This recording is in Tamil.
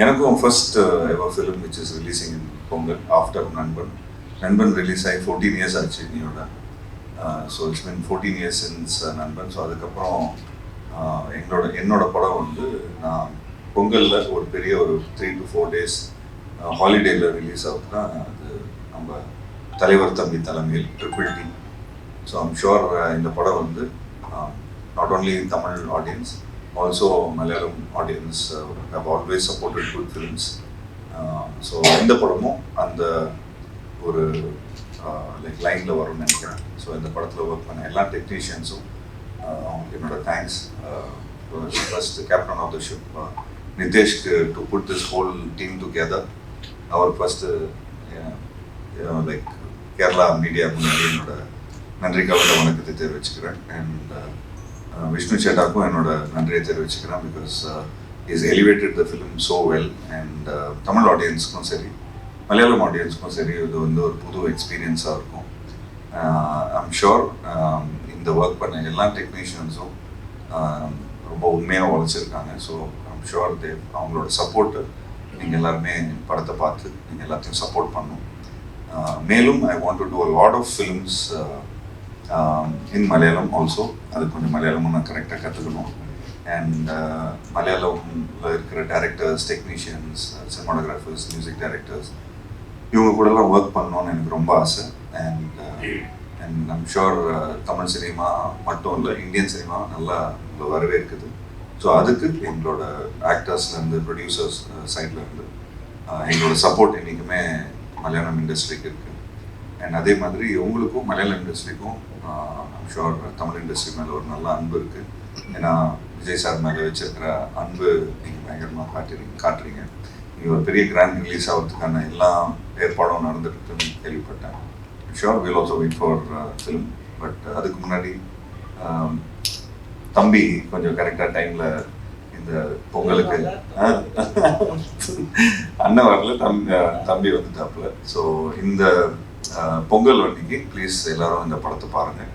எனக்கும் first ever film which is releasing in Pongal after நண்பன். நண்பன் ரிலீஸ் ஆகி 14 years ஆச்சு இன்னையோட. So it's mean 14 years since நண்பன். ஸோ அதுக்கப்புறம் என்னோட படம் வந்து நான் பொங்கலில் ஒரு பெரிய ஒரு 3 to 4 days ஹாலிடேயில் ரிலீஸ் ஆகுதுன்னா அது நம்ம தலைவர் தம்பி தலைமையில் triple D. So I'm sure இந்த படம் வந்து not only Tamil audience, also Malayalam audience have always supported good films. So இந்த படமும் அந்த ஒரு லைக் லைனில் வரும்னு நினைக்கிறேன். ஸோ இந்த படத்தில் ஒர்க் பண்ண எல்லா டெக்னீஷியன்ஸும் என்னோட thanks. First captain of the ship நிதேஷ்க்கு to put this whole team together. அவர் ஃபர்ஸ்ட்டு லைக் கேரளா மீடியா முன்னாடி என்னோட நன்றி கலந்த வணக்கத்தை தெரிவிச்சுக்கிறேன். அண்ட் விஷ்ணு சேட்டாக்கும் என்னோட நன்றியை தெரிவிச்சுக்கிறேன். Because is elevated the film so well. And Tamil ஆடியன்ஸுக்கும் சரி மலையாளம் ஆடியன்ஸுக்கும் சரி இது வந்து ஒரு புது எக்ஸ்பீரியன்ஸாக இருக்கும். ஐம் ஷுர் இந்த ஒர்க் பண்ண எல்லா டெக்னீஷியன்ஸும் ரொம்ப உண்மையாக உழைச்சிருக்காங்க. ஸோ ஐம் ஷுர் அவங்களோட சப்போர்ட்டு நீங்கள் எல்லாருமே படத்தை பார்த்து நீங்கள் எல்லாத்தையும் சப்போர்ட் பண்ணணும். மேலும் I want to do a lot of films in Malayalam also. அது கொஞ்சம் மலையாளமும் நான் கரெக்டாக கற்றுக்கணும். அண்ட் மலையாளமில் இருக்கிற directors, technicians, cinematographers, music directors இவங்க கூடலாம் ஒர்க் பண்ணணும்னு எனக்கு ரொம்ப ஆசை. And I'm sure Tamil cinema மட்டும் இல்லை, இந்தியன் சினிமா நல்லா வரவேற்குது. ஸோ அதுக்கு எங்களோட ஆக்டர்ஸ்லேருந்து ப்ரொடியூசர்ஸ் சைட்லேருந்து எங்களோட சப்போர்ட் என்றைக்குமே மலையாளம் இண்டஸ்ட்ரிக்கு இருக்குது. அண்ட் அதே மாதிரி உங்களுக்கும் மலையாளம் இண்டஸ்ட்ரிக்கும் ஐம் ஷுர் தமிழ் இண்டஸ்ட்ரி மேலே ஒரு நல்ல அன்பு இருக்குது. ஏன்னா விஜய் சார் மேலே வச்சிருக்கிற அன்பு நீங்கள் பயங்கரமாக காட்டுறீங்க. நீங்கள் ஒரு பெரிய கிராண்ட் ரிலீஸ் ஆகிறதுக்கான எல்லா ஏற்பாடும் நடந்துட்டுன்னு கேள்விப்பட்டேன். Sure will also wait for film. But அதுக்கு முன்னாடி தம்பி கொஞ்சம் கரெக்டாக டைமில் இந்த பொங்கலுக்கு அண்ணன் வரல, தம்பி வந்துட்டாப்புல. ஸோ இந்த பொங்கல் அன்னைக்கு ப்ளீஸ் எல்லாரும் இந்த படத்தை பாருங்கள்.